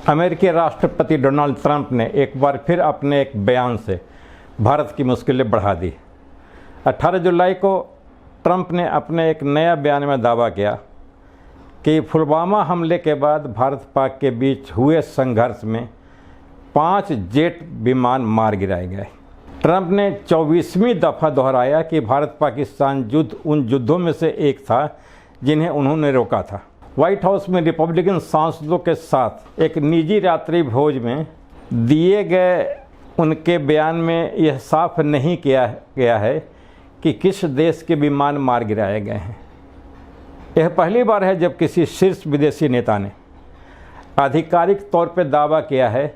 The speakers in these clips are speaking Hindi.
अमेरिकी राष्ट्रपति डोनाल्ड ट्रंप ने एक बार फिर अपने एक बयान से भारत की मुश्किलें बढ़ा दी। 18 जुलाई को ट्रंप ने अपने एक नया बयान में दावा किया कि पुलवामा हमले के बाद भारत पाक के बीच हुए संघर्ष में 5 जेट विमान मार गिराए गए। ट्रंप ने 24वीं दफ़ा दोहराया कि भारत पाकिस्तान युद्ध उन युद्धों में से एक था जिन्हें उन्होंने रोका था। व्हाइट हाउस में रिपब्लिकन सांसदों के साथ एक निजी रात्रि भोज में दिए गए उनके बयान में यह साफ नहीं किया गया है कि किस देश के विमान मार गिराए गए हैं। यह पहली बार है जब किसी शीर्ष विदेशी नेता ने आधिकारिक तौर पर दावा किया है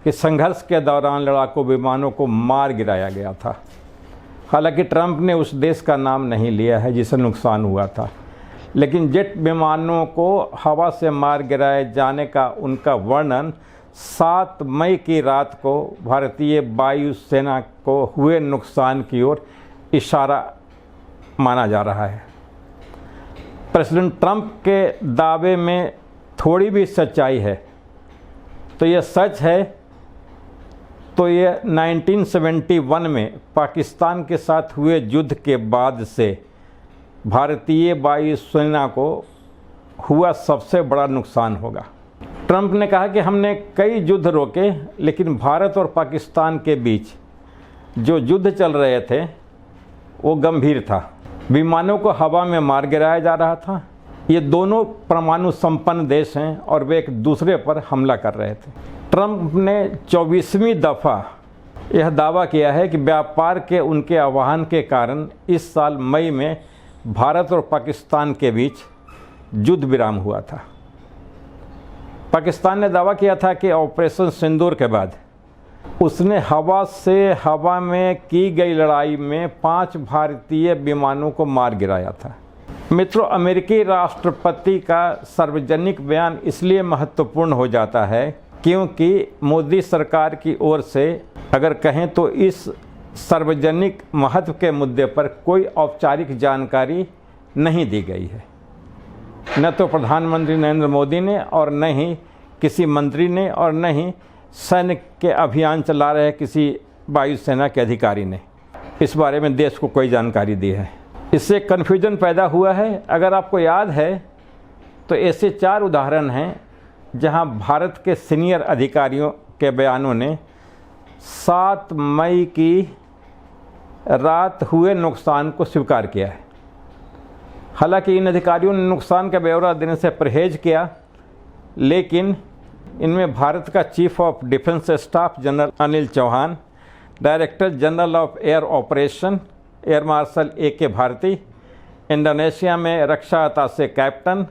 कि संघर्ष के दौरान लड़ाकू विमानों को मार गिराया गया था। हालांकि ट्रंप ने उस देश का नाम नहीं लिया है जिसे नुकसान हुआ था, लेकिन जेट विमानों को हवा से मार गिराए जाने का उनका वर्णन 7 मई की रात को भारतीय वायुसेना को हुए नुकसान की ओर इशारा माना जा रहा है। प्रेसिडेंट ट्रंप के दावे में थोड़ी भी सच्चाई है तो यह सच है तो यह 1971 में पाकिस्तान के साथ हुए युद्ध के बाद से भारतीय वायुसेना को हुआ सबसे बड़ा नुकसान होगा। ट्रंप ने कहा कि हमने कई युद्ध रोके, लेकिन भारत और पाकिस्तान के बीच जो युद्ध चल रहे थे वो गंभीर था। विमानों को हवा में मार गिराया जा रहा था। ये दोनों परमाणु संपन्न देश हैं और वे एक दूसरे पर हमला कर रहे थे। ट्रंप ने 24वीं दफ़ा यह दावा किया है कि व्यापार के उनके आह्वान के कारण इस साल मई में भारत और पाकिस्तान के बीच युद्ध विराम हुआ था। पाकिस्तान ने दावा किया था कि ऑपरेशन सिंदूर के बाद उसने हवा से हवा में की गई लड़ाई में 5 भारतीय विमानों को मार गिराया था। मित्रों, अमेरिकी राष्ट्रपति का सार्वजनिक बयान इसलिए महत्वपूर्ण हो जाता है क्योंकि मोदी सरकार की ओर से अगर कहें तो इस सार्वजनिक महत्व के मुद्दे पर कोई औपचारिक जानकारी नहीं दी गई है। न तो प्रधानमंत्री नरेंद्र मोदी ने और न ही किसी मंत्री ने और न ही सैन्य के अभियान चला रहे किसी वायुसेना के अधिकारी ने इस बारे में देश को कोई जानकारी दी है। इससे कन्फ्यूजन पैदा हुआ है। अगर आपको याद है तो ऐसे 4 उदाहरण हैं जहां भारत के सीनियर अधिकारियों के बयानों ने 7 मई की रात हुए नुकसान को स्वीकार किया है। हालांकि इन अधिकारियों ने नुकसान का ब्यौरा देने से परहेज किया, लेकिन इनमें भारत का chief of defence staff general Anil Chauhan, director general of air operation air marshal A.K. Bharti, Indonesia में रक्षा अताशे कैप्टन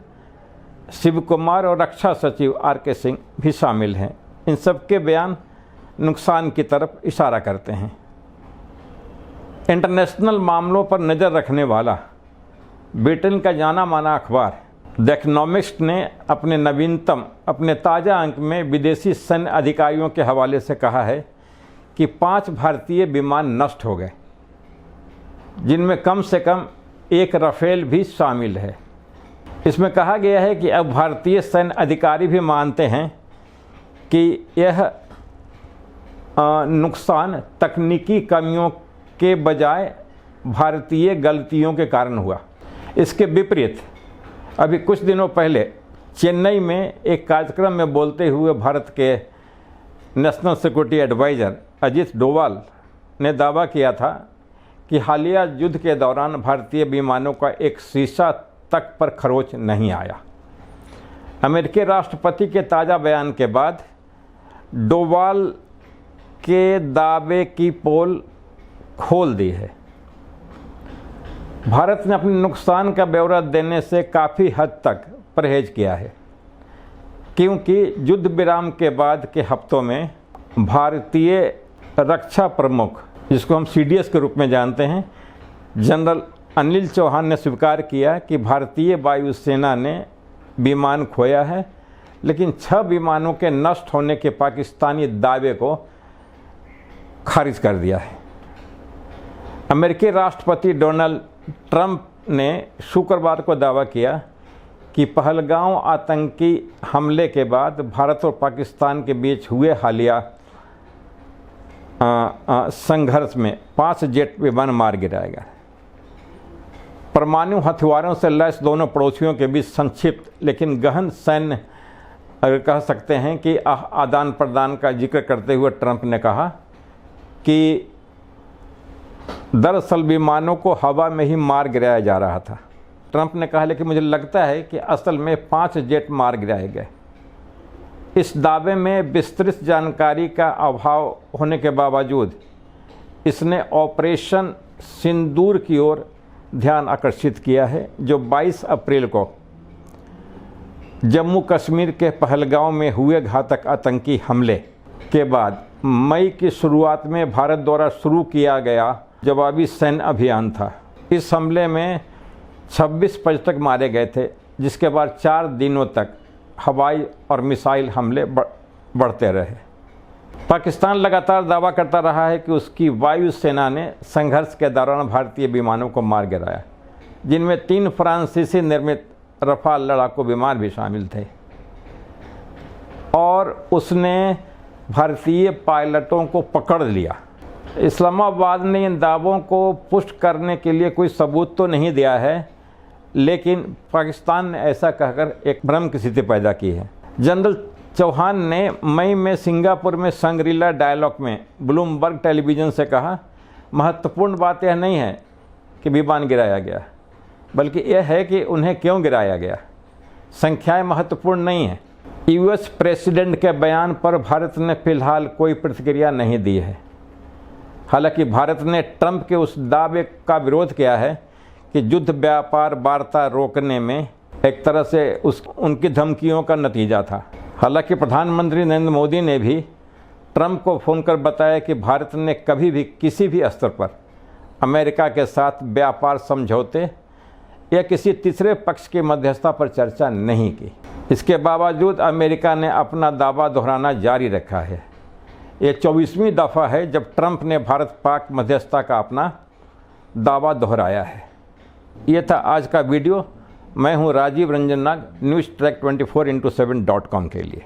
शिव कुमार और रक्षा सचिव R.K. सिंह भी शामिल हैं। इन सबके बयान नुकसान की तरफ इशारा करते हैं। इंटरनेशनल मामलों पर नज़र रखने वाला ब्रिटेन का जाना माना अखबार द इकोनॉमिस्ट ने अपने ताज़ा अंक में विदेशी सैन्य अधिकारियों के हवाले से कहा है कि 5 भारतीय विमान नष्ट हो गए, जिनमें कम से कम 1 राफेल भी शामिल है। इसमें कहा गया है कि अब भारतीय सैन्य अधिकारी भी मानते हैं कि यह नुकसान तकनीकी कमियों के बजाय भारतीय गलतियों के कारण हुआ। इसके विपरीत अभी कुछ दिनों पहले चेन्नई में एक कार्यक्रम में बोलते हुए भारत के national security adviser Ajit Doval ने दावा किया था कि हालिया युद्ध के दौरान भारतीय विमानों का एक शीशा तक पर खरोंच नहीं आया। अमेरिकी राष्ट्रपति के ताज़ा बयान के बाद डोवाल के दावे की पोल खोल दी है। भारत ने अपने नुकसान का ब्यौरा देने से काफ़ी हद तक परहेज किया है, क्योंकि युद्ध विराम के बाद के हफ्तों में भारतीय रक्षा प्रमुख, जिसको हम CDS के रूप में जानते हैं, जनरल अनिल चौहान ने स्वीकार किया कि भारतीय वायुसेना ने विमान खोया है, लेकिन 6 विमानों के नष्ट होने के पाकिस्तानी दावे को खारिज कर दिया है। अमेरिकी राष्ट्रपति डोनाल्ड ट्रंप ने शुक्रवार को दावा किया कि पहलगांव आतंकी हमले के बाद भारत और पाकिस्तान के बीच हुए हालिया संघर्ष में 5 जेट विमान मार गिराए गए। परमाणु हथियारों से लैस दोनों पड़ोसियों के बीच संक्षिप्त लेकिन गहन सैन्य अगर कह सकते हैं कि आदान प्रदान का जिक्र करते हुए ट्रंप ने कहा कि दरअसल विमानों को हवा में ही मार गिराया जा रहा था। ट्रंप ने कहा लेकिन मुझे लगता है कि असल में 5 जेट मार गिराए गए। इस दावे में विस्तृत जानकारी का अभाव होने के बावजूद इसने ऑपरेशन सिंदूर की ओर ध्यान आकर्षित किया है, जो 22 अप्रैल को जम्मू कश्मीर के पहलगांव में हुए घातक आतंकी हमले के बाद मई की शुरुआत में भारत द्वारा शुरू किया गया जवाबी सैन्य अभियान था। इस हमले में 26 पर्यटक मारे गए थे, जिसके बाद 4 दिनों तक हवाई और मिसाइल हमले बढ़ते रहे। पाकिस्तान लगातार दावा करता रहा है कि उसकी वायुसेना ने संघर्ष के दौरान भारतीय विमानों को मार गिराया, जिनमें 3 फ्रांसीसी निर्मित रफाल लड़ाकू विमान भी शामिल थे, और उसने भारतीय पायलटों को पकड़ लिया। इस्लामाबाद ने इन दावों को पुष्ट करने के लिए कोई सबूत तो नहीं दिया है, लेकिन पाकिस्तान ने ऐसा कहकर एक भ्रम की स्थिति पैदा की है। जनरल चौहान ने मई में सिंगापुर में संग्रीला डायलॉग में ब्लूमबर्ग टेलीविज़न से कहा, महत्वपूर्ण बात यह नहीं है कि विमान गिराया गया, बल्कि यह है कि उन्हें क्यों गिराया गया। संख्याएं महत्वपूर्ण नहीं है। यूएस प्रेसिडेंट के बयान पर भारत ने फिलहाल कोई प्रतिक्रिया नहीं दी है। हालांकि भारत ने ट्रंप के उस दावे का विरोध किया है कि युद्ध व्यापार वार्ता रोकने में एक तरह से उनकी धमकियों का नतीजा था। हालांकि प्रधानमंत्री नरेंद्र मोदी ने भी ट्रंप को फ़ोन कर बताया कि भारत ने कभी भी किसी भी स्तर पर अमेरिका के साथ व्यापार समझौते या किसी तीसरे पक्ष की मध्यस्थता पर चर्चा नहीं की। इसके बावजूद अमेरिका ने अपना दावा दोहराना जारी रखा है। ये 24वीं दफ़ा है जब ट्रंप ने भारत पाक मध्यस्थता का अपना दावा दोहराया है। ये था आज का वीडियो। मैं हूं राजीव रंजन नाग, न्यूज़ ट्रैक 24x7.com के लिए।